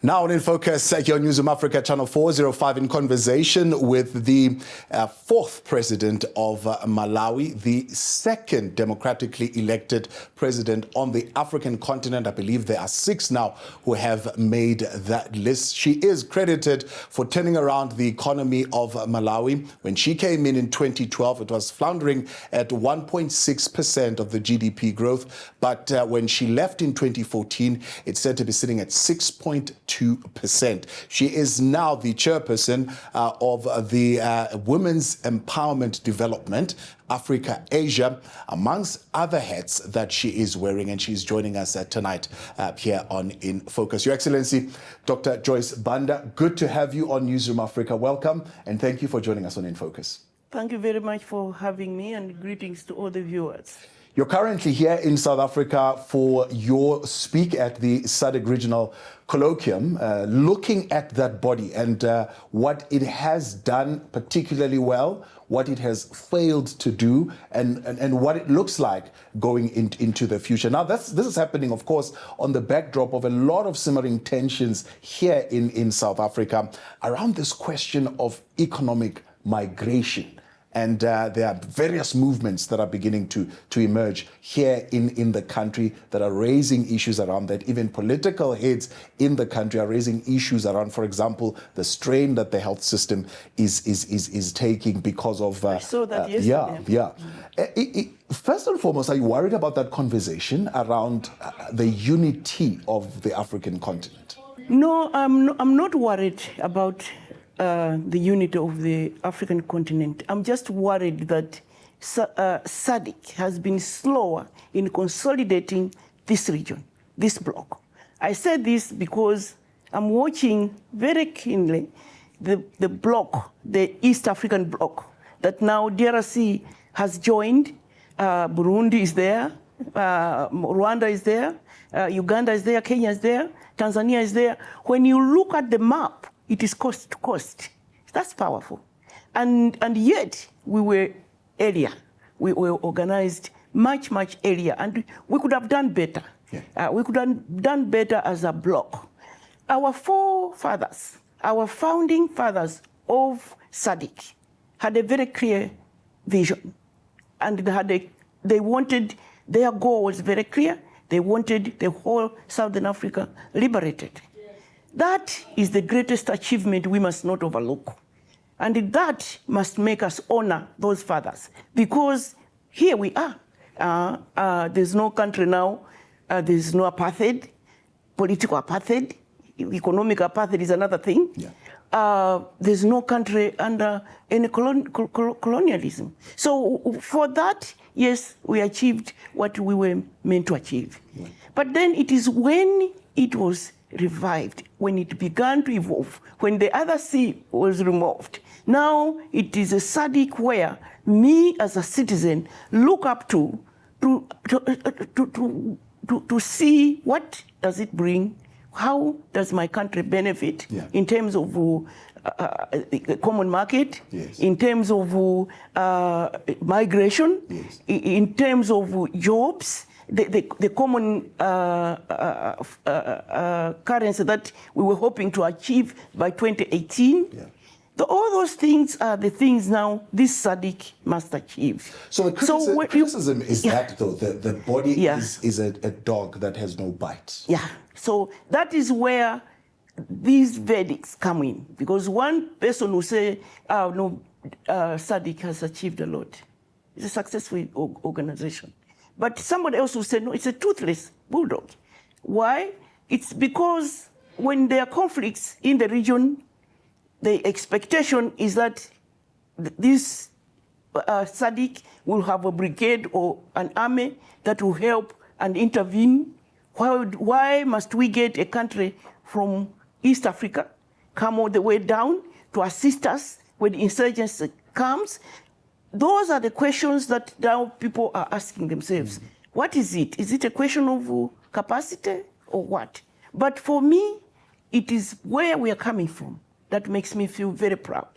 Now in focus, here on Newsroom Africa, Channel 405, in conversation with the fourth president of Malawi, the second democratically elected president on the African continent. I believe there are 6 now who have made that list. She is credited for turning around the economy of Malawi. When she came in 2012, it was floundering at 1.6% of the GDP growth. But when she left in 2014, it's said to be sitting at 6.2%. She is now the chairperson of the Women's Empowerment Development, Africa, Asia, amongst other hats that she is wearing. And she's joining us tonight here on In Focus. Your Excellency, Dr. Joyce Banda, good to have you on Newsroom Africa. Welcome, and thank you for joining us on In Focus. Thank you very much for having me, and greetings to all the viewers. You're currently here in South Africa for your speak at the SADC Regional Colloquium, looking at that body and what it has done particularly well, what it has failed to do, and what it looks like going into the future. Now, this is happening, of course, on the backdrop of a lot of simmering tensions here in South Africa around this question of economic migration. And there are various movements that are beginning to emerge here in the country that are raising issues around that. Even political heads in the country are raising issues around, for example, the strain that the health system is taking because of... I saw that yesterday. First and foremost, are you worried about that conversation around the unity of the African continent? No, I'm not worried about the unity of the African continent. I'm just worried that SADC has been slower in consolidating this region, this bloc. I said this because I'm watching very keenly the bloc, the East African bloc, that now DRC has joined. Burundi is there, Rwanda is there, Uganda is there, Kenya is there, Tanzania is there. When you look at the map, it is coast to coast. That's powerful. And yet, we were earlier. We were organized much earlier. And we could have done better. Yeah. We could have done better as a bloc. Our forefathers, our founding fathers of SADC had a very clear vision. And they wanted, their goal was very clear. They wanted the whole Southern Africa liberated. That is the greatest achievement we must not overlook. And that must make us honor those fathers. Because here we are. There's no country now. There's no apartheid, political apartheid. Economic apartheid is another thing. Yeah. There's no country under any colonialism. So for that, yes, we achieved what we were meant to achieve. Yeah. But then it is when it was revived, when it began to evolve, when the other sea was removed. Now it is a SADC where me as a citizen look up to see what does it bring, how does my country benefit in terms of the common market, in terms of migration, in terms of jobs, the common currency that we were hoping to achieve by 2018. Yeah. All those things are the things now this SADC must achieve. So the criticism is that, though, the body is a dog that has no bite. Yeah. So that is where these verdicts come in. Because one person will say, oh, no, SADC has achieved a lot. It's a successful organization. But somebody else will say, no, it's a toothless bulldog. Why? It's because when there are conflicts in the region, the expectation is that this SADC will have a brigade or an army that will help and intervene. Why must we get a country from East Africa come all the way down to assist us when insurgency comes? Those are the questions that now people are asking themselves. What is it? Is it a question of capacity or what? But for me, it is where we are coming from that makes me feel very proud.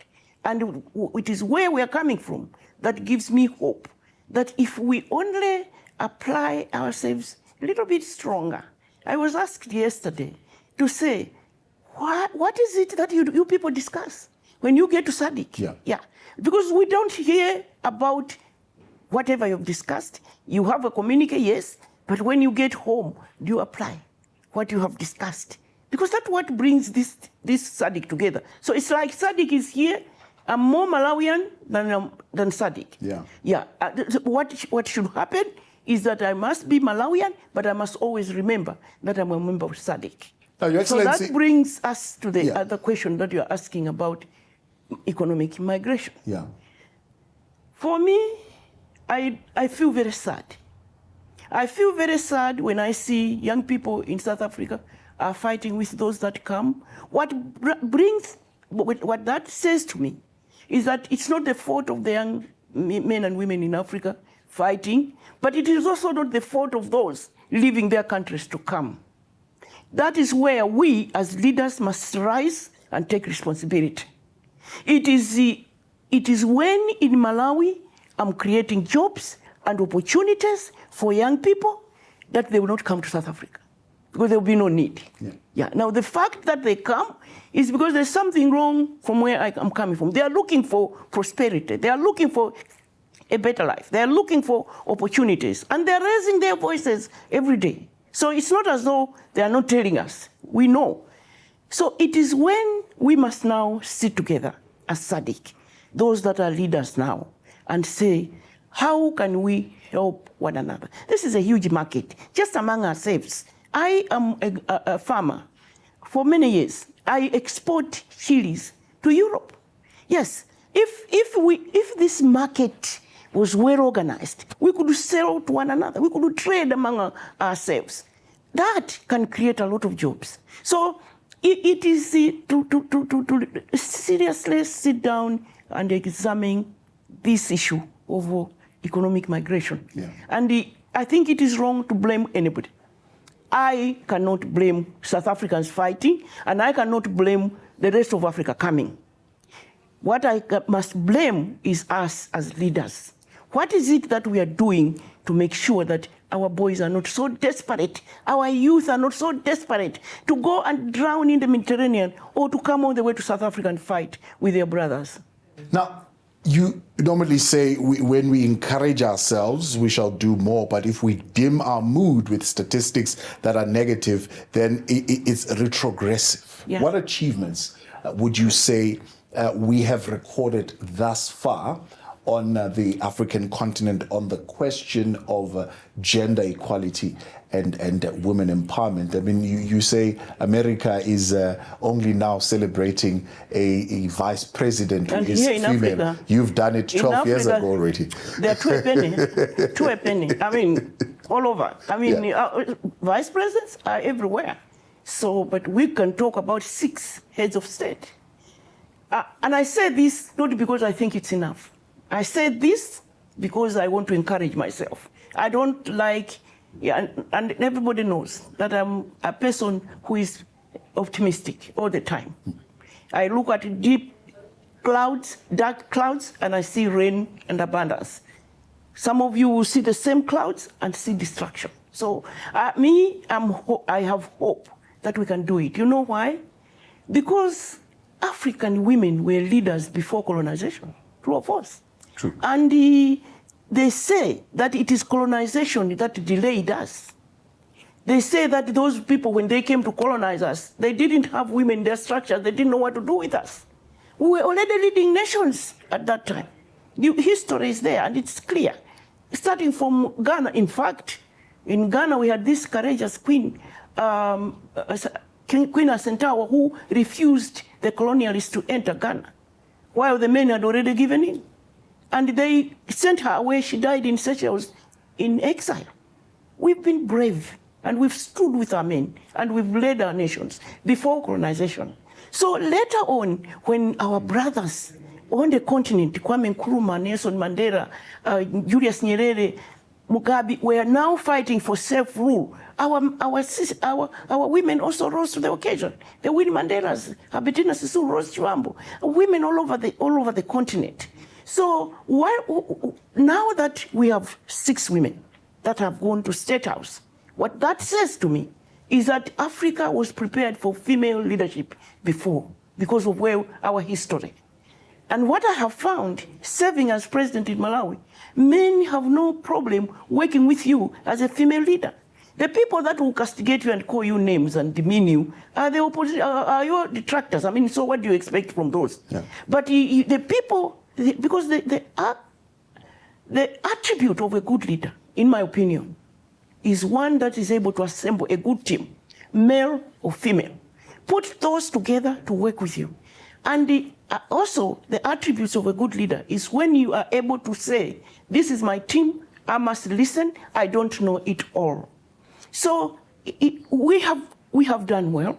And it is where we are coming from that gives me hope that if we only apply ourselves a little bit stronger. I was asked yesterday to say, what is it that you people discuss when you get to SADC? Yeah. Because we don't hear about whatever you've discussed. You have a communique, yes, but when you get home, do you apply what you have discussed? Because that's what brings this SADC together. So it's like SADC is here. I'm more Malawian than SADC. Yeah. What should happen is that I must be Malawian, but I must always remember that I'm a member of SADC. Now, Your So Excellency, that brings us to the other question that you're asking about economic migration. Yeah. For me, I feel very sad. I feel very sad when I see young people in South Africa are fighting with those that come. What that says to me is that it's not the fault of the young men and women in Africa fighting, but it is also not the fault of those leaving their countries to come. That is where we as leaders must rise and take responsibility. It is when in Malawi I'm creating jobs and opportunities for young people that they will not come to South Africa because there will be no need. Yeah. Now the fact that they come is because there's something wrong from where I'm coming from. They are looking for prosperity. They are looking for a better life. They are looking for opportunities, and they're raising their voices every day. So it's not as though they are not telling us. We know. So it is when we must now sit together as SADC, those that are leaders now, and say, how can we help one another? This is a huge market, just among ourselves. I am a farmer. For many years, I export chilies to Europe. Yes, if this market was well organized, we could sell to one another. We could trade among ourselves. That can create a lot of jobs. So it is to seriously sit down and examine this issue of economic migration. Yeah. And I think it is wrong to blame anybody. I cannot blame South Africans fighting, and I cannot blame the rest of Africa coming. What I must blame is us as leaders. What is it that we are doing to make sure that our boys are not so desperate, our youth are not so desperate to go and drown in the Mediterranean or to come all the way to South Africa and fight with their brothers? Now, you normally say when we encourage ourselves, we shall do more. But if we dim our mood with statistics that are negative, then it's retrogressive. Yeah. What achievements would you say we have recorded thus far on the African continent on the question of gender equality and women empowerment? I mean, you say America is only now celebrating a vice president who is female. Africa, you've done it 12 years ago already. They're to a penny. I mean, all over. I mean, vice presidents are everywhere. So, but we can talk about 6 heads of state. And I say this not because I think it's enough. I said this because I want to encourage myself. I don't like, and everybody knows that I'm a person who is optimistic all the time. I look at deep clouds, dark clouds, and I see rain and abundance. Some of you will see the same clouds and see destruction. So I have hope that we can do it. You know why? Because African women were leaders before colonization, true or false? True. And they say that it is colonization that delayed us. They say that those people, when they came to colonize us, they didn't have women in their structures. They didn't know what to do with us. We were already leading nations at that time. The history is there, and it's clear. Starting from Ghana, in fact, in Ghana, we had this courageous queen, Queen Asentawa, who refused the colonialists to enter Ghana, while the men had already given in. And they sent her away. She died in Seychelles in exile. We've been brave, and we've stood with our men, and we've led our nations before colonization. So later on, when our brothers on the continent, Kwame Nkrumah, Nelson Mandela, Julius Nyerere, Mugabe, were now fighting for self-rule, our women also rose to the occasion. The Winnie Mandelas, Albertina Sisulu, Rose Chiwambo, women all over the continent. So now that we have 6 women that have gone to State House, what that says to me is that Africa was prepared for female leadership before because of our history. And what I have found, serving as president in Malawi, men have no problem working with you as a female leader. The people that will castigate you and call you names and demean you are the opposition, are your detractors. I mean, so what do you expect from those? Yeah. But the people, because the attribute of a good leader, in my opinion, is one that is able to assemble a good team, male or female. Put those together to work with you. And also, the attributes of a good leader is when you are able to say, this is my team, I must listen, I don't know it all. So we have done well,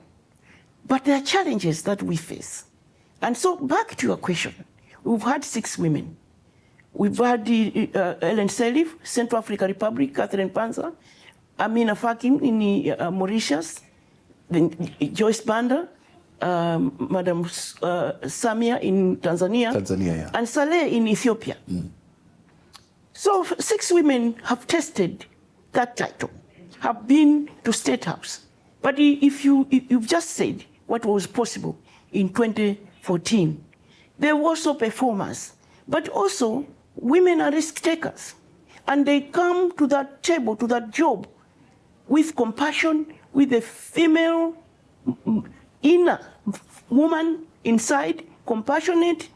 but there are challenges that we face. And so back to your question, we've had 6 women. We've had Ellen Sirleaf, Central African Republic, Catherine Panza, Amina Fakim in Mauritius, then Joyce Banda, Madam Samia in Tanzania, yeah. And Saleh in Ethiopia. So 6 women have tested that title, have been to State House. But if you've just said what was possible in 2014, there were also performers, but also women are risk takers. And they come to that table, to that job, with compassion, with a female inner woman inside, compassionate.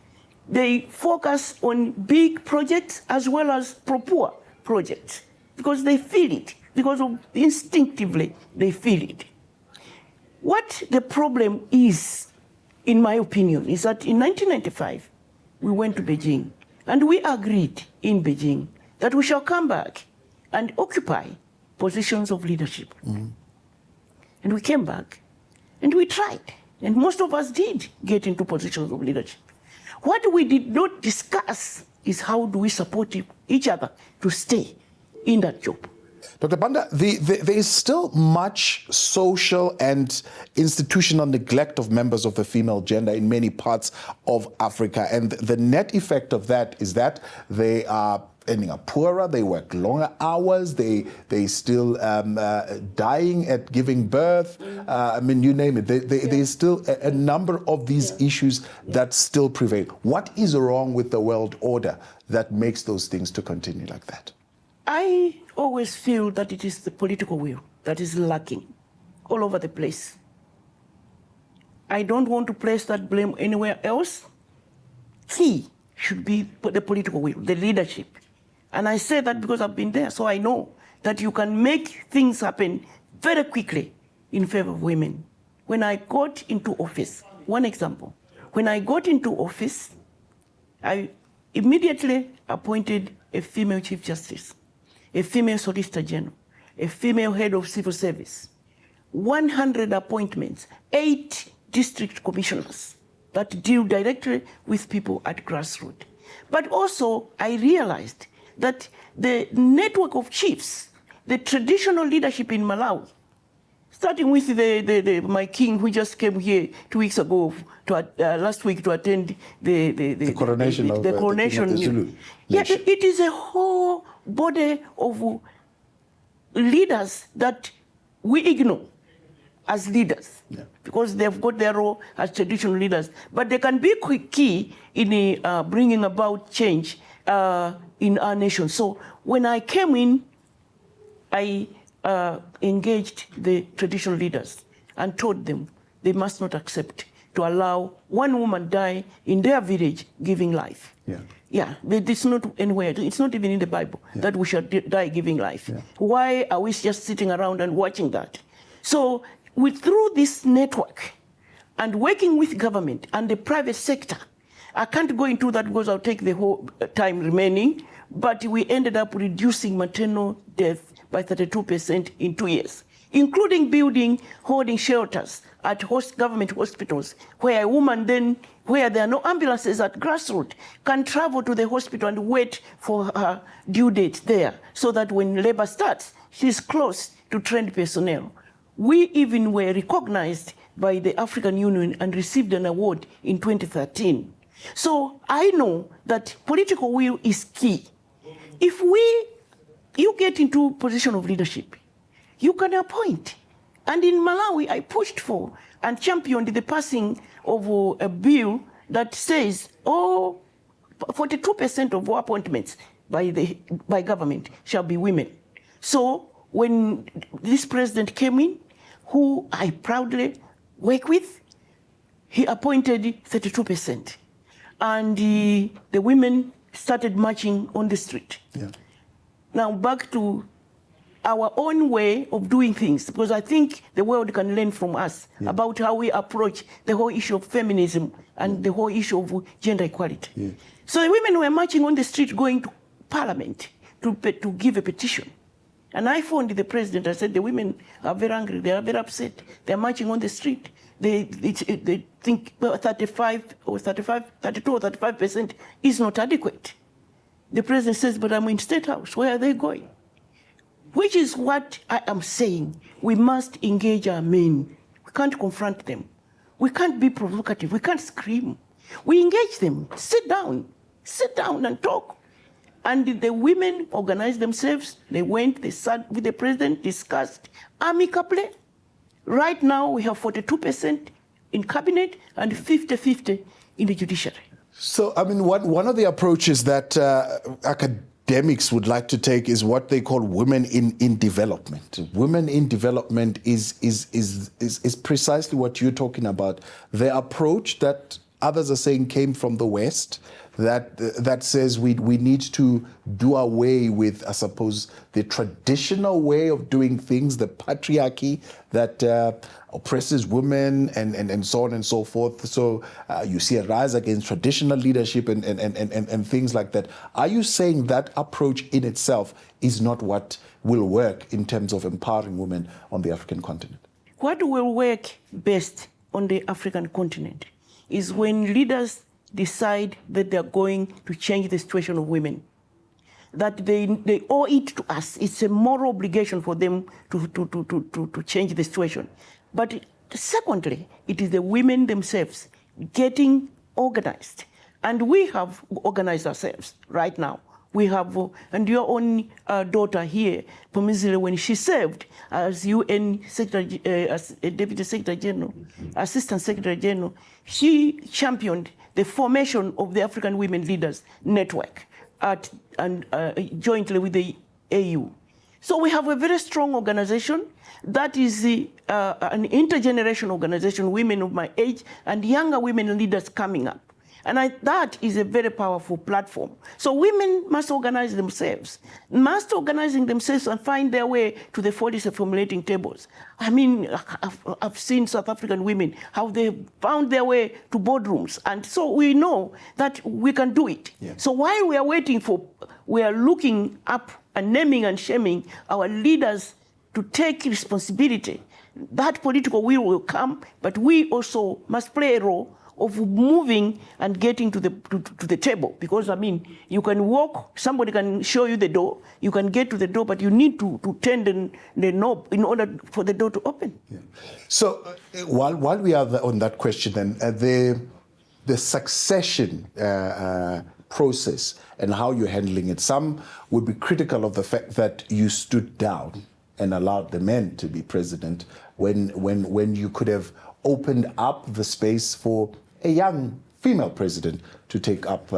They focus on big projects as well as poor projects because they feel it, because instinctively they feel it. What the problem is, in my opinion, is that in 1995, we went to Beijing and we agreed in Beijing that we shall come back and occupy positions of leadership. And we came back and we tried. And most of us did get into positions of leadership. What we did not discuss is how do we support each other to stay in that job. Dr. Banda, there is still much social and institutional neglect of members of the female gender in many parts of Africa. And the net effect of that is that they are ending up poorer, they work longer hours, they still dying at giving birth. I mean, you name it. There's still a number of these issues that still prevail. What is wrong with the world order that makes those things to continue like that? I always feel that it is the political will that is lacking all over the place. I don't want to place that blame anywhere else. Key should be the political will, the leadership. And I say that because I've been there, so I know that you can make things happen very quickly in favor of women. When I got into office, one example, when I got into office, I immediately appointed a female Chief Justice, a female Solicitor General, a female Head of Civil Service, 100 appointments, 8 district commissioners that deal directly with people at grassroots. But also, I realized that the network of chiefs, the traditional leadership in Malawi, starting with my king who just came here 2 weeks ago, last week to attend the coronation of the coronation. Yeah, it is a whole body of leaders that we ignore as leaders, because they've got their role as traditional leaders, but they can be key in bringing about change in our nation. So when I came in, I engaged the traditional leaders and told them they must not accept to allow one woman die in their village giving life. Yeah, it's not anywhere. It's not even in the Bible that we should die giving life. Why are we just sitting around and watching that? So through this network and working with government and the private sector, I can't go into that because I'll take the whole time remaining, but we ended up reducing maternal death by 32% in 2 years, including holding shelters at government hospitals, where a woman then, where there are no ambulances at grassroots, can travel to the hospital and wait for her due date there, so that when labor starts, she's close to trained personnel. We even were recognized by the African Union and received an award in 2013. So I know that political will is key. If you get into a position of leadership, you can appoint And in Malawi, I pushed for and championed the passing of a bill that says, 42% of all appointments by government shall be women. So when this president came in, who I proudly work with, he appointed 32%. And the women started marching on the street. Yeah. Now back to our own way of doing things, because I think the world can learn from us about how we approach the whole issue of feminism and the whole issue of gender equality. Yeah. So the women were marching on the street going to parliament to give a petition. And I phoned the president. I said, the women are very angry. They are very upset. They're marching on the street. They think 32 or 35% is not adequate. The president says, but I'm in State House. Where are they going? Which is what I am saying. We must engage our men. We can't confront them. We can't be provocative. We can't scream. We engage them. Sit down and talk. And the women organized themselves. They went, they sat with the president, discussed amicably. Right now, we have 42% in cabinet and 50-50 in the judiciary. So, I mean, one of the approaches that academics would like to take is what they call women in development. Women in development is precisely what you're talking about. The approach that others are saying came from the West, that says we need to do away with, I suppose, the traditional way of doing things, the patriarchy that oppresses women and so on and so forth. So you see a rise against traditional leadership and things like that. Are you saying that approach in itself is not what will work in terms of empowering women on the African continent? What will work best on the African continent is when leaders decide that they're going to change the situation of women, that they owe it to us. It's a moral obligation for them to change the situation. But secondly, it is the women themselves getting organized. And we have organized ourselves right now. We have, and your own daughter here, Mdluli, when she served as UN Secretary, as Deputy Secretary General, Assistant Secretary General, she championed the formation of the African Women Leaders Network jointly with the AU. So we have a very strong organization that is an intergenerational organization, women of my age and younger women leaders coming up. And that is a very powerful platform. So women must organize themselves, organizing themselves and find their way to the policy formulating tables. I mean, I've seen South African women, how they found their way to boardrooms. And so we know that we can do it. Yeah. So while we are waiting we are looking up and naming and shaming our leaders to take responsibility. That political will come, but we also must play a role of moving and getting to the table. Because, I mean, you can walk, somebody can show you the door, you can get to the door, but you need to turn the knob in order for the door to open. Yeah. So while we are on that question, then, the succession process and how you're handling it, some would be critical of the fact that you stood down and allowed the men to be president when you could have opened up the space for a young female president to take up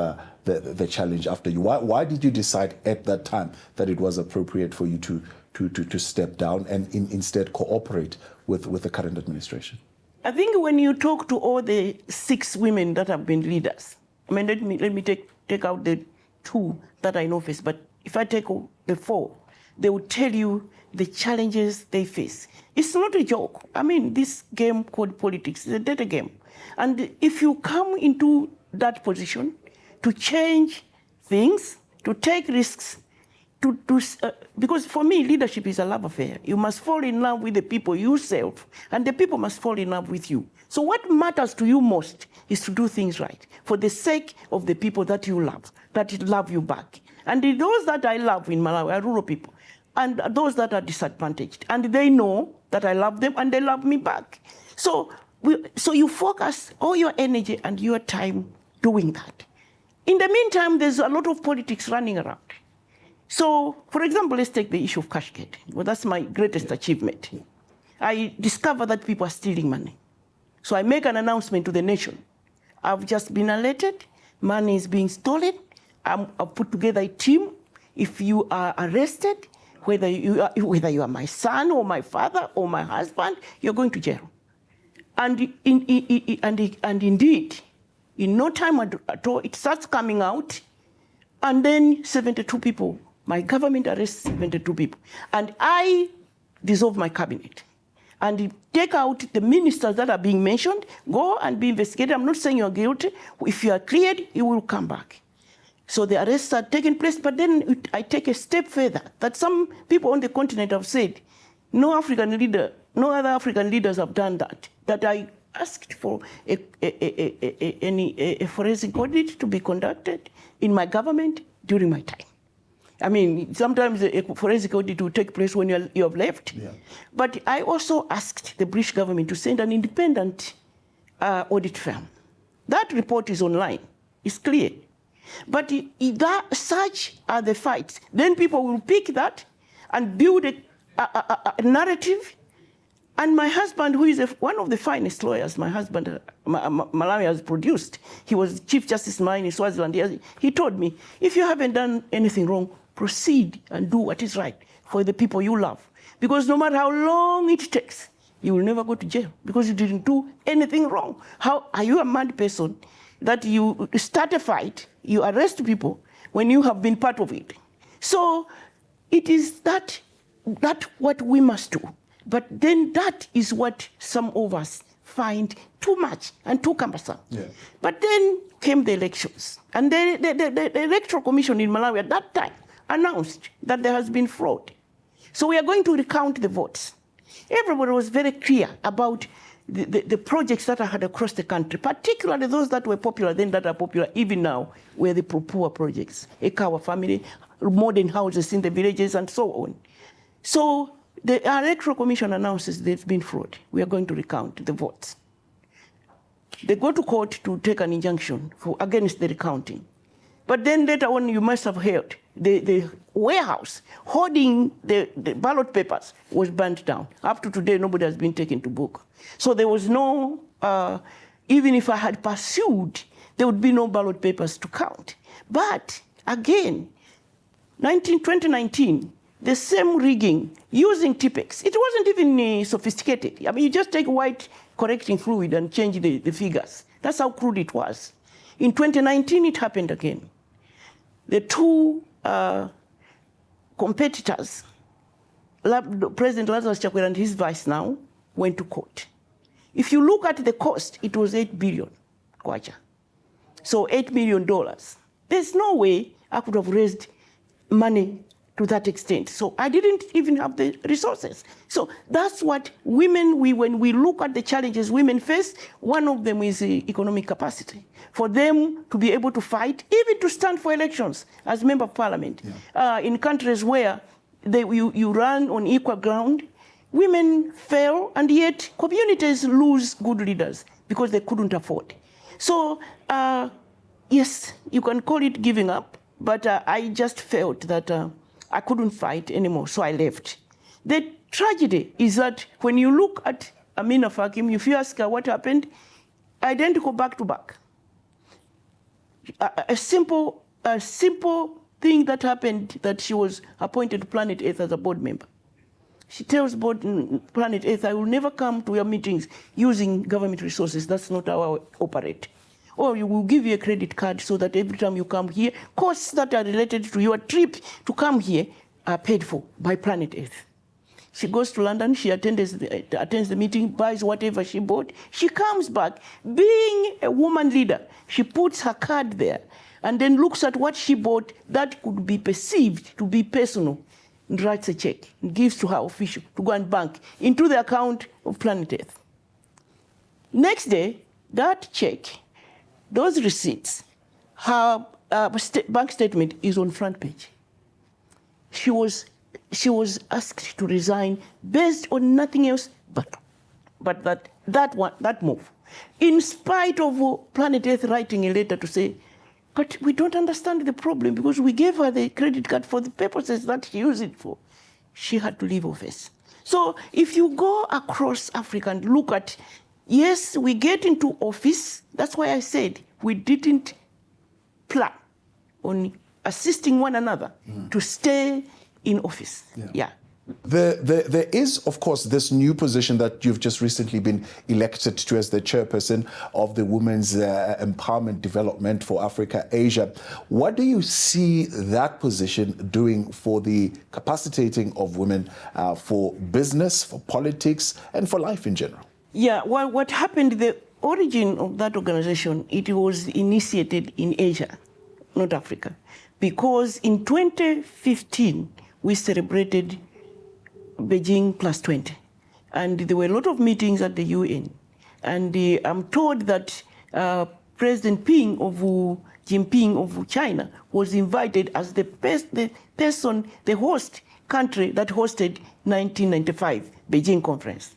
the challenge after you. Why did you decide at that time that it was appropriate for you to step down and instead cooperate with the current administration? I think when you talk to all the 6 women that have been leaders, I mean, let me take out the 2 that I know first, but if I take the 4, they will tell you the challenges they face. It's not a joke. I mean, this game called politics is a dirty game. And if you come into that position to change things, to take risks, because for me, leadership is a love affair. You must fall in love with the people yourself, and the people must fall in love with you. So what matters to you most is to do things right for the sake of the people that you love, that love you back. And those that I love in Malawi are rural people, and those that are disadvantaged. And they know that I love them, and they love me back. So you focus all your energy and your time doing that. In the meantime, there's a lot of politics running around. So, for example, let's take the issue of Cascade. Well, that's my greatest achievement. I discover that people are stealing money. So I make an announcement to the nation. I've just been alerted. Money is being stolen. I've put together a team. If you are arrested, whether you are my son or my father or my husband, you're going to jail. And indeed, in no time at all, it starts coming out. And then 72 people, my government arrests 72 people. And I dissolve my cabinet and take out the ministers that are being mentioned, go and be investigated. I'm not saying you're guilty. If you are cleared, you will come back. So the arrests are taking place, but then I take a step further, that some people on the continent have said, no other African leaders have done that, that I asked for a forensic audit to be conducted in my government during my time. I mean, sometimes a forensic audit will take place when you have left. Yeah. But I also asked the British government to send an independent audit firm. That report is online. It's clear. But such are the fights. Then people will pick that and build a narrative. And my husband, who is one of the finest lawyers my husband, Malawi, has produced, he was Chief Justice mine in Swaziland. He told me, if you haven't done anything wrong, proceed and do what is right for the people you love. Because no matter how long it takes, you will never go to jail because you didn't do anything wrong. How are you a mad person that you start a fight, you arrest people when you have been part of it? So it is that what we must do. But then that is what some of us find too much and too cumbersome. Yeah. But then came the elections. And the Electoral Commission in Malawi at that time announced that there has been fraud. So we are going to recount the votes. Everybody was very clear about the projects that I had across the country, particularly those that were popular then, that are popular even now, were the poor projects, Ekawa family, modern houses in the villages, and so on. So the Electoral Commission announces there's been fraud. We are going to recount the votes. They go to court to take an injunction against the recounting. But then later on, you must have heard, the warehouse holding the ballot papers was burnt down. Up to today, nobody has been taken to book. So there was no, even if I had pursued, there would be no ballot papers to count. But again, 2019, the same rigging using Tipex. It wasn't even sophisticated. I mean, you just take white correcting fluid and change the figures. That's how crude it was. In 2019, it happened again. The two competitors, President Lazarus Chakwera and his vice now, went to court. If you look at the cost, it was 8 billion kwacha. So $8 million. There's no way I could have raised money to that extent. So I didn't even have the resources. So that's what women, when we look at the challenges women face, one of them is economic capacity. For them to be able to fight, even to stand for elections as member of parliament. Yeah. In countries where you run on equal ground, women fail, and yet communities lose good leaders because they couldn't afford. So yes, you can call it giving up, but I just felt that I couldn't fight anymore, so I left. The tragedy is that when you look at Amina Fakim, if you ask her what happened, identical back to back. A simple thing that happened, that she was appointed to Planet Earth as a board member. She tells Planet Earth, I will never come to your meetings using government resources. That's not how I operate. Or we will give you a credit card so that every time you come here, costs that are related to your trip to come here are paid for by Planet Earth. She goes to London, she attends the meeting, buys whatever she bought. She comes back. Being a woman leader, she puts her card there and then looks at what she bought that could be perceived to be personal, and writes a check and gives to her official to go and bank into the account of Planet Earth. Next day, that check, those receipts, her bank statement is on front page. She was asked to resign based on nothing else but that move. In spite of Planet Earth writing a letter to say, but we don't understand the problem because we gave her the credit card for the purposes that she used it for. She had to leave office. So if you go across Africa and look at, yes, we get into office. That's why I said we didn't plan on assisting one another to stay in office. Yeah. There is, of course, this new position that you've just recently been elected to as the chairperson of the Women's Empowerment Development for Africa, Asia. What do you see that position doing for the capacitating of women for business, for politics, and for life in general? Yeah, well, what happened, the origin of that organization, it was initiated in Asia, not Africa, because in 2015, we celebrated Beijing plus 20. And there were a lot of meetings at the UN. And I'm told that President Jinping of China was invited as the host country that hosted 1995 Beijing conference.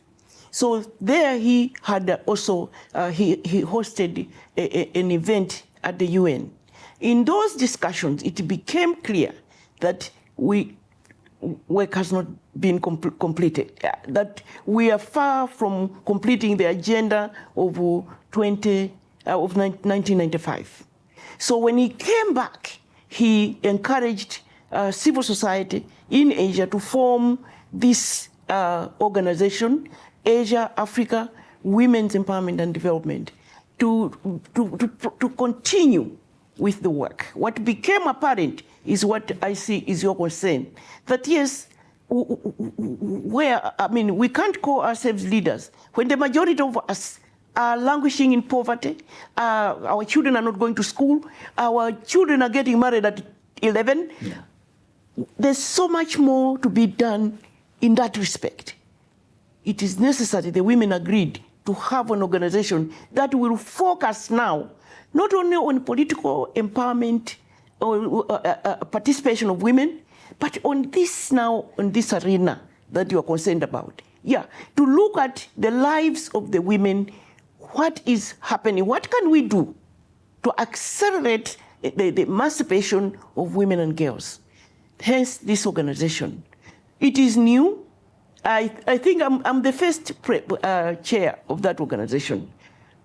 So there he had also, he hosted an event at the UN. In those discussions, it became clear that work has not been completed, that we are far from completing the agenda of 1995. So when he came back, he encouraged civil society in Asia to form this organization, Asia, Africa, Women's Empowerment and Development, to continue with the work. What became apparent is what I see is your concern, that yes, we can't call ourselves leaders when the majority of us are languishing in poverty, our children are not going to school, our children are getting married at 11. Yeah. There's so much more to be done in that respect. It is necessary, the women agreed, to have an organization that will focus now not only on political empowerment or participation of women, but on this arena that you are concerned about. Yeah, to look at the lives of the women, what is happening, what can we do to accelerate the emancipation of women and girls. Hence this organization. It is new. I think I'm the first chair of that organization.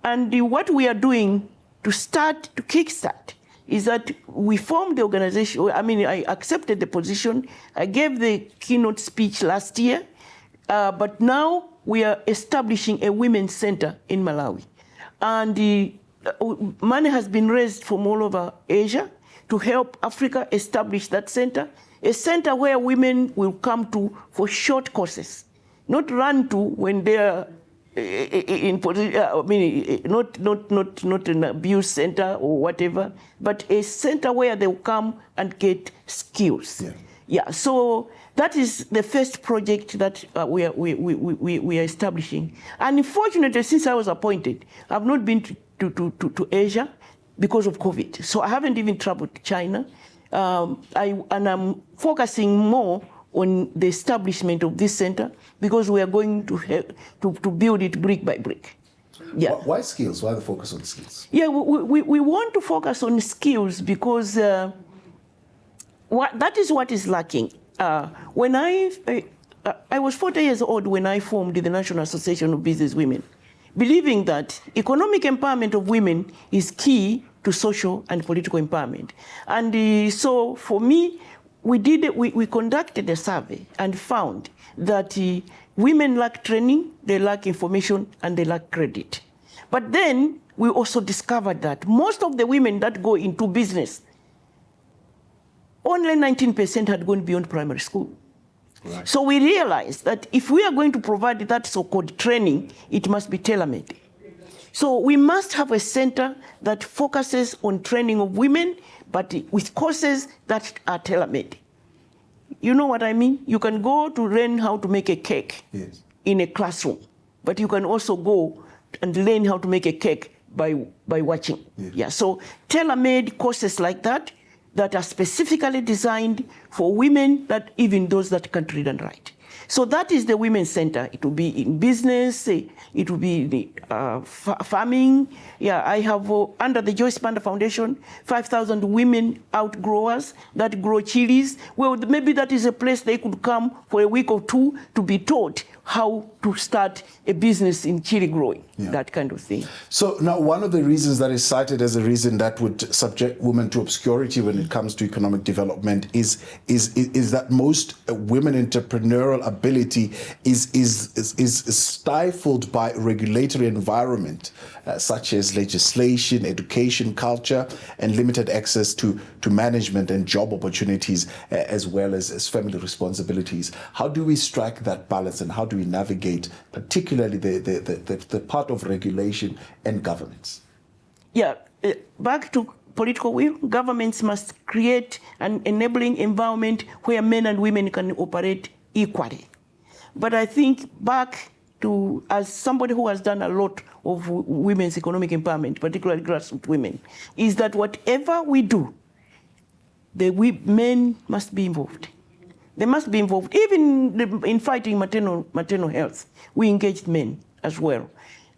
And what we are doing to kickstart, is that we formed the organization. I accepted the position. I gave the keynote speech last year, but now we are establishing a women's center in Malawi. And the money has been raised from all over Asia to help Africa establish that center, a center where women will come to for short courses, not run to when they are not an abuse center or whatever, but a center where they will come and get skills. Yeah. So that is the first project that we are establishing. And unfortunately, since I was appointed, I've not been to Asia because of COVID. So I haven't even traveled to China. And I'm focusing more on the establishment of this center because we are going to build it brick by brick. Yeah. Why skills? Why the focus on skills? Yeah, we want to focus on skills because that is what is lacking. When I was 40 years old when I formed the National Association of Business Women, believing that economic empowerment of women is key to social and political empowerment. And so for me, we conducted a survey and found that women lack training, they lack information, and they lack credit. But then we also discovered that most of the women that go into business, only 19% had gone beyond primary school. Right. So we realized that if we are going to provide that so-called training, it must be tailor-made. So we must have a center that focuses on training of women, but with courses that are tailor-made. You know what I mean? You can go to learn how to make a cake in a classroom, but you can also go and learn how to make a cake by watching. Yeah. So tailor-made courses like that are specifically designed for women, that even those that can't read and write. So that is the women's center. It will be in business, it will be in farming. Yeah, I have, under the Joyce Banda Foundation, 5,000 women outgrowers that grow chilies. Well, maybe that is a place they could come for a week or two to be taught how to start a business in chili growing, that kind of thing. So now one of the reasons that is cited as a reason that would subject women to obscurity when it comes to economic development is that most women entrepreneurial ability is stifled by regulatory environment, such as legislation, education, culture, and limited access to management and job opportunities, as well as family responsibilities. How do we strike that balance, and how do we navigate particularly the part of regulation and governance? Yeah, back to political will, governments must create an enabling environment where men and women can operate equally. But I think back to, as somebody who has done a lot of women's economic empowerment, particularly grassroots women, is that whatever we do, men must be involved. They must be involved. Even in fighting maternal health, we engaged men as well.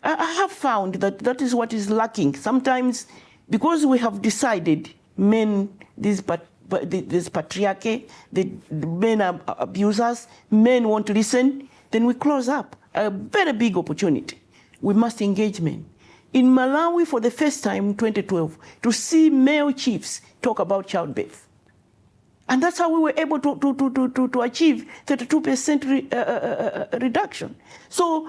I have found that is what is lacking. Sometimes, because we have decided men, this patriarchy, the men are abusers, men won't listen, then we close up a very big opportunity. We must engage men. In Malawi, for the first time in 2012, to see male chiefs talk about childbirth. And that's how we were able to achieve 32% reduction. So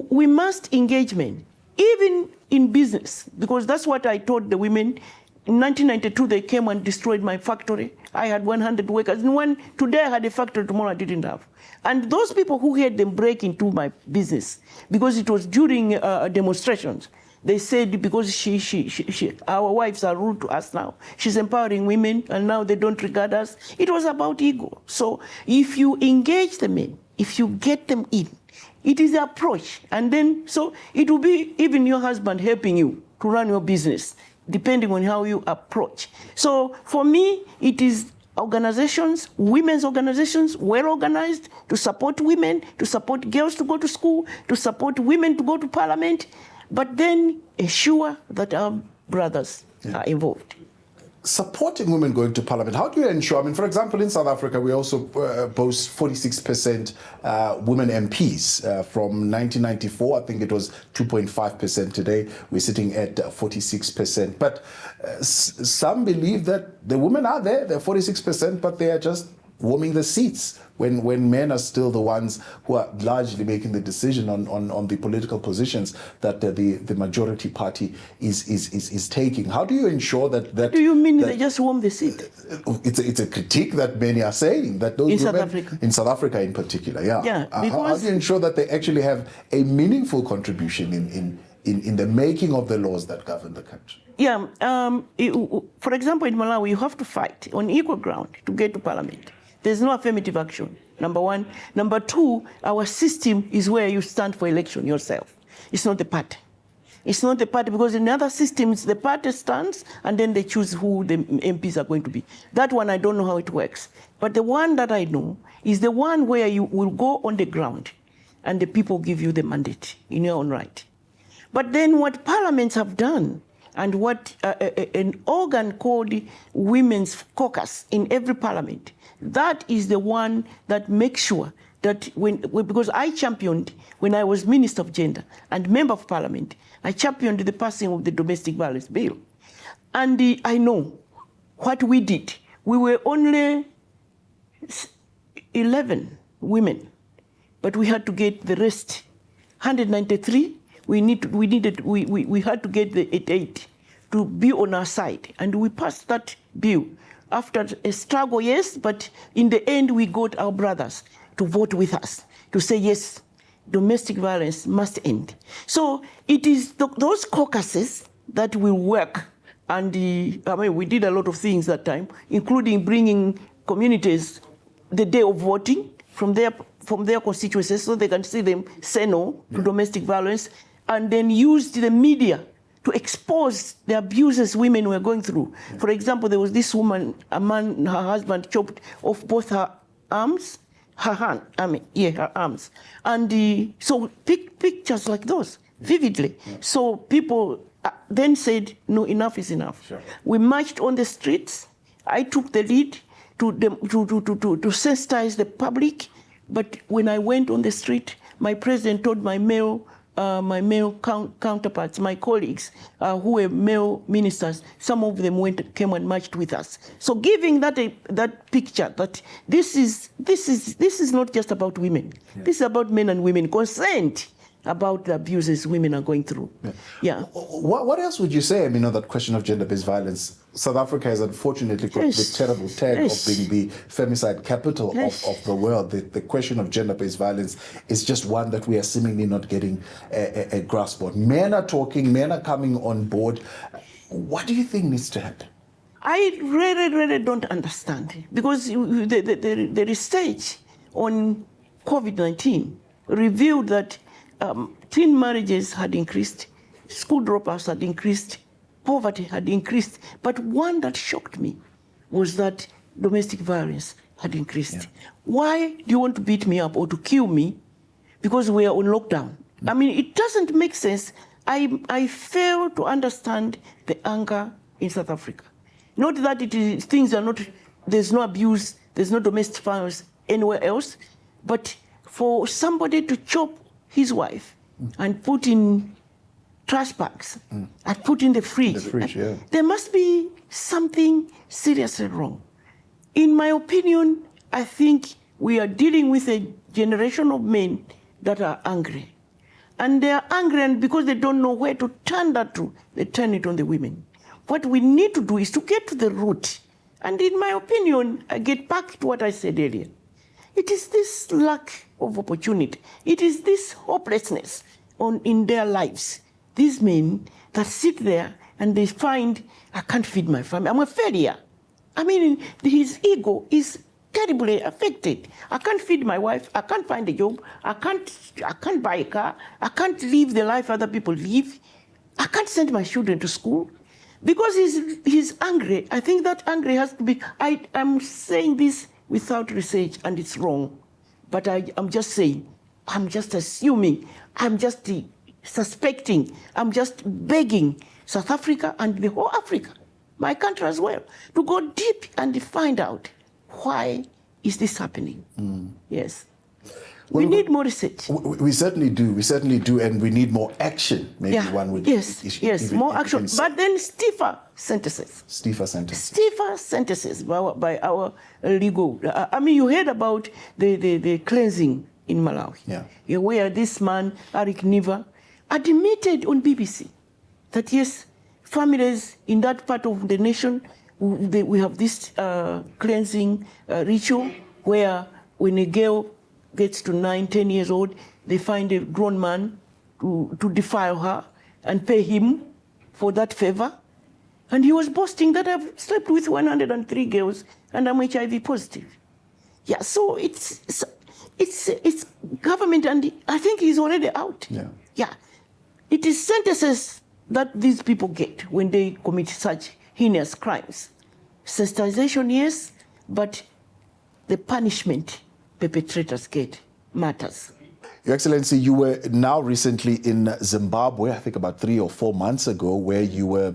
we must engage men, even in business, because that's what I told the women. In 1992, they came and destroyed my factory. I had 100 workers. And today I had a factory, tomorrow I didn't have. And those people who had them break into my business, because it was during demonstrations, they said because our wives are rude to us now. She's empowering women, and now they don't regard us. It was about ego. So if you engage the men, if you get them in, it is the approach. And then, so it will be even your husband helping you to run your business, depending on how you approach. So for me, it is organizations, women's organizations, well organized, to support women, to support girls to go to school, to support women to go to parliament, but then ensure that our brothers are involved. Supporting women going to parliament, how do you ensure? I mean, for example, in South Africa, we also boast 46% women MPs. From 1994, I think it was 2.5%. Today, we're sitting at 46%. But some believe that the women are there, they're 46%, but they are just warming the seats when men are still the ones who are largely making the decision on the political positions that the majority party is taking. How do you ensure that? Do you mean they just warm the seat? It's a critique that many are saying that those women in South Africa in particular, how do you ensure that they actually have a meaningful contribution in the making of the laws that govern the country? Yeah, for example, in Malawi, you have to fight on equal ground to get to parliament. There's no affirmative action, number one. Number two, our system is where you stand for election yourself. It's not the party. It's not the party, because in other systems, the party stands and then they choose who the MPs are going to be. That one, I don't know how it works. But the one that I know is the one where you will go on the ground and the people give you the mandate in your own right. But then what parliaments have done, and what an organ called Women's Caucus in every parliament, that is the one that makes sure that because I championed, when I was Minister of Gender and Member of Parliament, I championed the passing of the Domestic Violence Bill. And I know what we did. We were only 11 women, but we had to get the rest. 193, we had to get the 88 to be on our side. And we passed that bill after a struggle, yes, but in the end, we got our brothers to vote with us, to say, yes, domestic violence must end. So it is those caucuses that will work. And we did a lot of things that time, including bringing communities the day of voting from their constituencies so they can see them say no to domestic violence, and then used the media to expose the abuses women were going through. For example, there was this woman, her husband chopped off both her arms, her hand, her arms. And so pictures like those, vividly. Yeah. So people then said, no, enough is enough. Sure. We marched on the streets. I took the lead to sensitize the public. But when I went on the street, my president told my male counterparts, my colleagues who were male ministers, some of them came and marched with us. So giving that picture that this is not just about women. Yeah. This is about men and women consent about the abuses women are going through. Yeah. Yeah. What else would you say? I mean, on that question of gender-based violence, South Africa has unfortunately got the terrible tag of being the femicide capital of the world. The question of gender-based violence is just one that we are seemingly not getting a grasp on. Men are talking, men are coming on board. What do you think needs to happen? I really don't understand, because the research on COVID-19 revealed that teen marriages had increased, school dropouts had increased, poverty had increased. But one that shocked me was that domestic violence had increased. Yeah. Why do you want to beat me up or to kill me? Because we are on lockdown. I mean, it doesn't make sense. I fail to understand the anger in South Africa. Not that things are not, there's no abuse, there's no domestic violence anywhere else, but for somebody to chop his wife and put in trash bags and put in the fridge. Yeah. There must be something seriously wrong. In my opinion, I think we are dealing with a generation of men that are angry. And they are angry, and because they don't know where to turn that to, they turn it on the women. What we need to do is to get to the root. And in my opinion, I get back to what I said earlier. It is this lack of opportunity. It is this hopelessness in their lives. These men that sit there and they find, I can't feed my family. I'm a failure. I mean, his ego is terribly affected. I can't feed my wife. I can't find a job. I can't buy a car. I can't live the life other people live. I can't send my children to school. Because he's angry. I think that anger has to be, I'm saying this without research, and it's wrong. But I'm just saying, I'm just assuming, I'm just suspecting, I'm just begging South Africa and the whole Africa, my country as well, to go deep and find out why is this happening. Yes. Well, we need more research. We certainly do. We certainly do, and we need more action. Maybe one would. Yes, more action. But then stiffer sentences. Stiffer sentences. Stiffer sentences by our legal. I mean, you heard about the cleansing in Malawi. Yeah. Where this man, Eric Niva, admitted on BBC that yes, families in that part of the nation, we have this cleansing ritual where when a girl gets to 9, 10 years old, they find a grown man to defile her and pay him for that favor. And he was boasting that I've slept with 103 girls and I'm HIV positive. Yeah, so it's government, and I think he's already out. Yeah. It is sentences that these people get when they commit such heinous crimes. Sensitization, yes, but the punishment perpetrators get matters. Your Excellency, you were now recently in Zimbabwe, I think about 3 or 4 months ago, where you were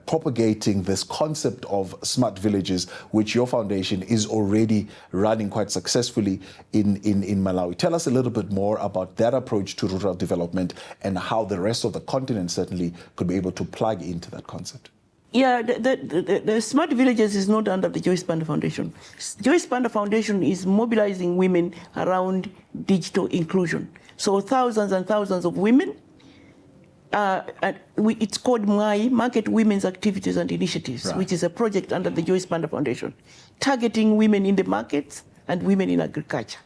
propagating this concept of smart villages, which your foundation is already running quite successfully in Malawi. Tell us a little bit more about that approach to rural development and how the rest of the continent certainly could be able to plug into that concept. Yeah, the Smart Villages is not under the Joyce Banda Foundation. Joyce Banda Foundation is mobilizing women around digital inclusion. So thousands and thousands of women, it's called Market Women's Activities and Initiatives, right, which is a project under the Joyce Banda Foundation, targeting women in the markets and women in agriculture.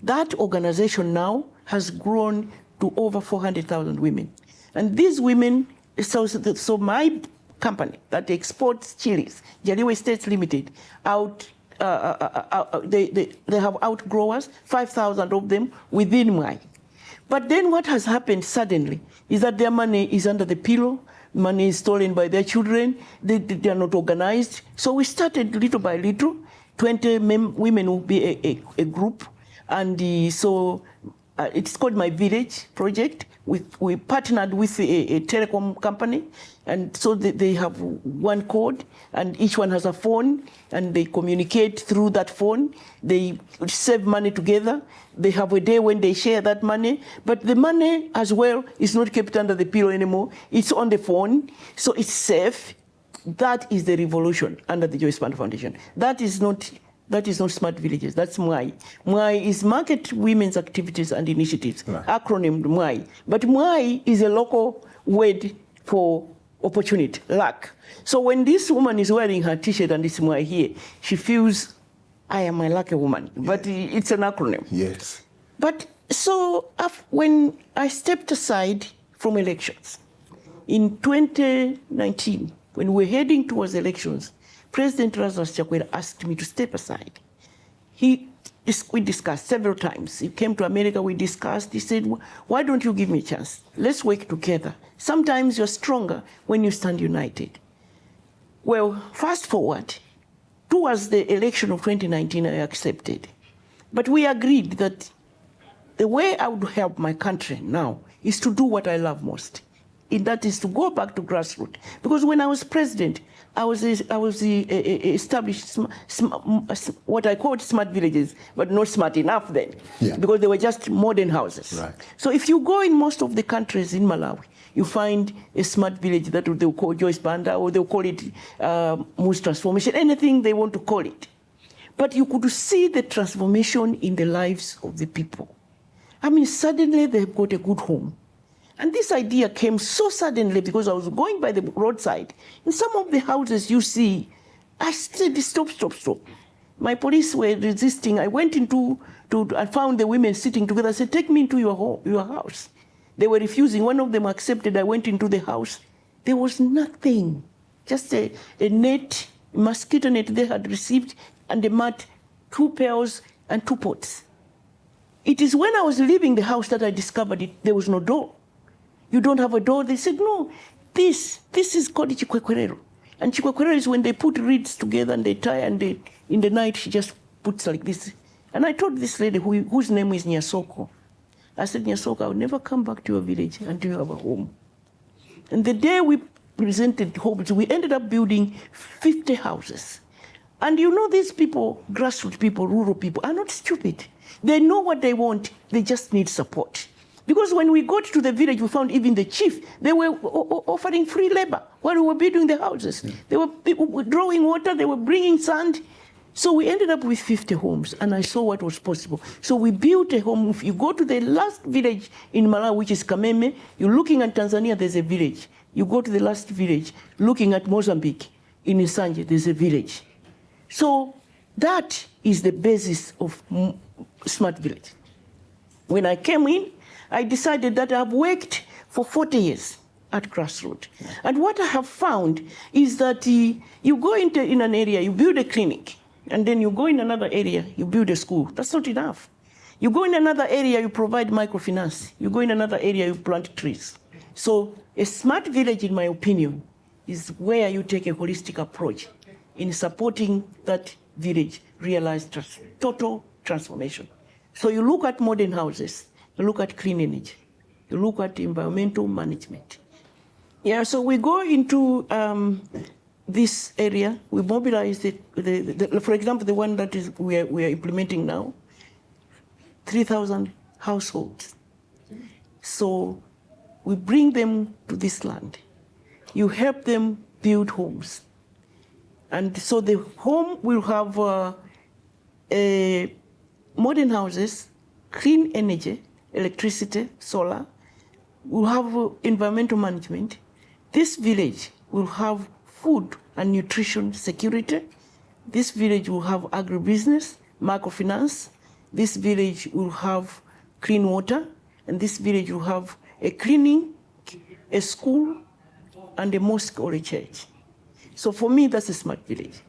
That organization now has grown to over 400,000 women. And these women, so my company that exports chilies, Jaliwe States Limited, they have outgrowers, 5,000 of them within Mwai. But then what has happened suddenly is that their money is under the pillow, money is stolen by their children, they are not organized. So we started little by little 20 women will be a group. And so it's called My Village Project. We partnered with a telecom company. And so they have one code, and each one has a phone, and they communicate through that phone. They save money together. They have a day when they share that money. But the money as well is not kept under the pillow anymore. It's on the phone, so it's safe. That is the revolution under the Joyce Banda Foundation. That is not smart villages. That's MWAI. MWAI is Market Women's Activities and Initiatives, right. Acronym MWAI. But MWAI is a local word for opportunity, luck. So when this woman is wearing her T-shirt and it's MWAI here, she feels, I am a lucky woman. But it's an acronym. Yes. But so when I stepped aside from elections in 2019, when we're heading towards elections, President Lazarus Chakwera asked me to step aside. We discussed several times. He came to America, we discussed. He said, why don't you give me a chance? Let's work together. Sometimes you're stronger when you stand united. Well, fast forward, towards the election of 2019, I accepted. But we agreed that the way I would help my country now is to do what I love most. And that is to go back to grassroots. Because when I was president, I was established what I called smart villages, but not smart enough then, because they were just modern houses. Right. So if you go in most of the countries in Malawi, you find a smart village that they'll call Joyce Banda, or they'll call it Moose Transformation, anything they want to call it. But you could see the transformation in the lives of the people. I mean, suddenly they've got a good home. And this idea came so suddenly because I was going by the roadside. In some of the houses you see, I said, stop. My police were resisting. I went I found the women sitting together. I said, take me into your house. They were refusing. One of them accepted. I went into the house. There was nothing. Just a net, mosquito net they had received, and a mat, 2 pails, and 2 pots. It is when I was leaving the house that I discovered there was no door. You don't have a door? They said, no, this is called chikwekwerero. And chikwekwerero is when they put reeds together and they tie, and in the night she just puts like this. And I told this lady whose name is Nyasoko, I said, Nyasoko, I'll never come back to your village until you have a home. And the day we presented homes, we ended up building 50 houses. And you know, these people, grassroots people, rural people, are not stupid. They know what they want, they just need support. Because when we got to the village, we found even the chief, they were offering free labor while we were building the houses. They were drawing water, they were bringing sand. So we ended up with 50 homes, and I saw what was possible. So we built a home. If you go to the last village in Malawi, which is Kameme, you're looking at Tanzania, there's a village. You go to the last village, looking at Mozambique, in Isanje, there's a village. So that is the basis of smart village. When I came in, I decided that I've worked for 40 years at grassroots. And what I have found is that you go in an area, you build a clinic, and then you go in another area, you build a school. That's not enough. You go in another area, you provide microfinance. You go in another area, you plant trees. So a smart village, in my opinion, is where you take a holistic approach in supporting that village realize total transformation. So you look at modern houses, you look at clean energy, you look at environmental management. Yeah, so we go into this area, we mobilize for example, the one that we are implementing now, 3,000 households. So we bring them to this land. You help them build homes. And so the home will have modern houses, clean energy, electricity, solar. We'll have environmental management. This village will have food and nutrition security. This village will have agribusiness, microfinance. This village will have clean water. And this village will have a clinic, a school, and a mosque or a church. So for me, that's a smart village.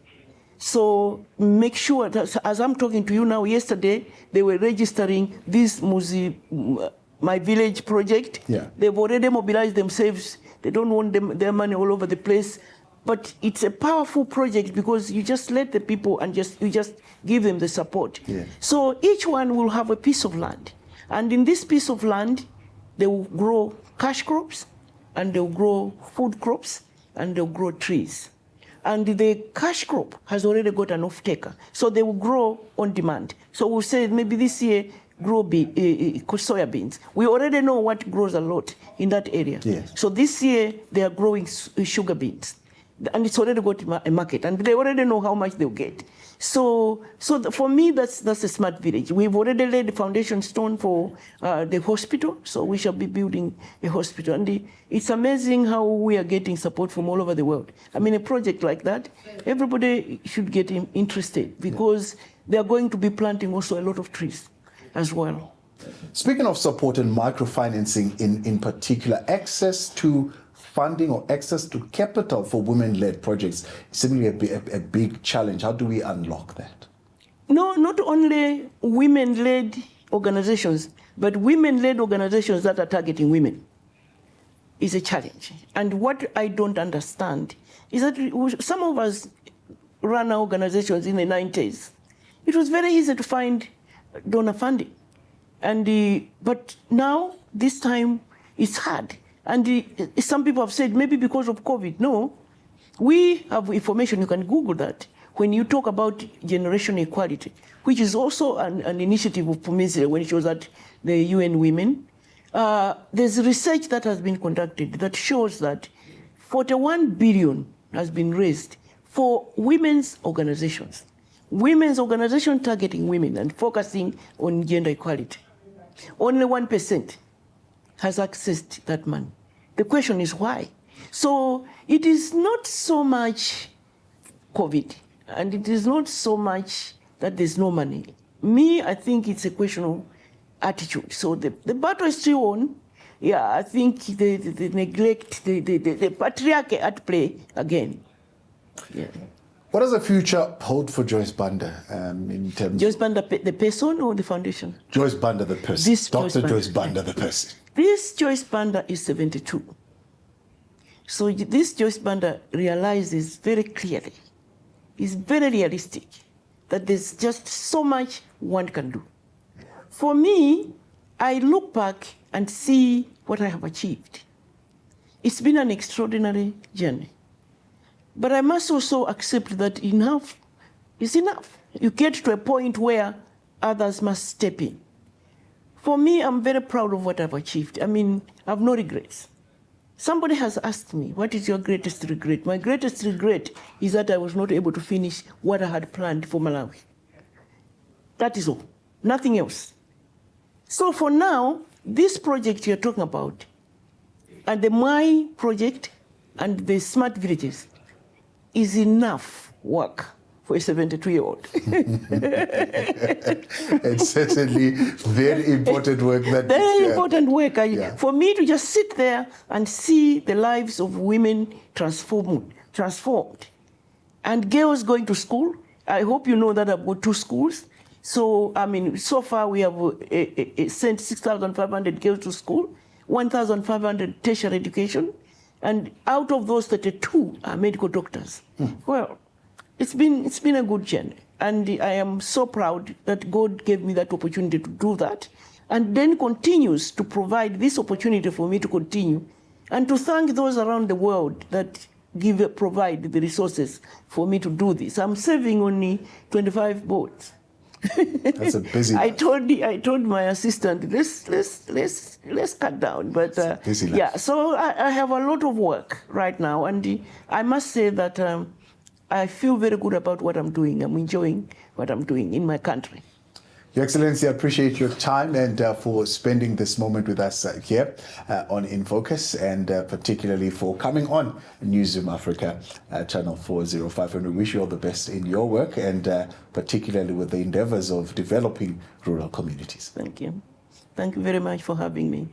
So make sure that, as I'm talking to you now, yesterday, they were registering this My Village project. Yeah. They've already mobilized themselves. They don't want their money all over the place. But it's a powerful project because you just let the people and you just give them the support. Yeah. So each one will have a piece of land. And in this piece of land, they will grow cash crops, and they'll grow food crops, and they'll grow trees. And the cash crop has already got an off-taker. So they will grow on demand. So we'll say maybe this year, grow soybeans. We already know what grows a lot in that area. Yes. So this year, they are growing sugar beans. And it's already got a market, and they already know how much they'll get. So for me, that's a smart village. We've already laid the foundation stone for the hospital, so we shall be building a hospital. And it's amazing how we are getting support from all over the world. I mean, a project like that, everybody should get interested, because they are going to be planting also a lot of trees as well. Speaking of support and microfinancing in particular, access to funding or access to capital for women-led projects is seemingly a big challenge. How do we unlock that? No, not only women-led organizations, but women-led organizations that are targeting women is a challenge. And what I don't understand is that some of us ran our organizations in the 90s. It was very easy to find donor funding. But now, this time, it's hard. And some people have said maybe because of COVID. No, we have information, you can Google that. When you talk about generational equality, which is also an initiative of Pumisile when she was at the UN Women, there's research that has been conducted that shows that 41 billion has been raised for women's organizations. Women's organizations targeting women and focusing on gender equality. Only 1% has accessed that money. The question is why? So it is not so much COVID, and it is not so much that there's no money. I think it's a question of attitude. So the battle is still on. Yeah, I think the neglect, the patriarchy at play again. Yeah. What does the future hold for Joyce Banda in terms Joyce Banda, the person or the foundation? Joyce Banda, the person. Dr. Joyce Banda, the person. This Joyce Banda is 72. So this Joyce Banda realizes very clearly, is very realistic, that there's just so much one can do. For me, I look back and see what I have achieved. It's been an extraordinary journey. But I must also accept that enough is enough. You get to a point where others must step in. For me, I'm very proud of what I've achieved. I mean, I have no regrets. Somebody has asked me, what is your greatest regret? My greatest regret is that I was not able to finish what I had planned for Malawi. That is all, nothing else. So for now, this project you're talking about, and the My project and the smart villages, is enough work for a 72-year-old. It's certainly very important work. Very important work. For me to just sit there and see the lives of women transformed, and girls going to school. I hope you know that I've got 2 schools. So, I mean, so far we have sent 6,500 girls to school, 1,500 tertiary education, and out of those, 32 are medical doctors. Well, it's been a good journey, and I am so proud that God gave me that opportunity to do that, and then continues to provide this opportunity for me to continue, and to thank those around the world that provide the resources for me to do this. I'm serving only 25 boards. That's a busy I told my assistant, let's cut down. But yeah, so I have a lot of work right now, and I must say that I feel very good about what I'm doing. I'm enjoying what I'm doing in my country. Your Excellency, I appreciate your time and for spending this moment with us here on In Focus, and particularly for coming on Newsroom Africa, Channel 405. And we wish you all the best in your work, and particularly with the endeavors of developing rural communities. Thank you. Thank you very much for having me.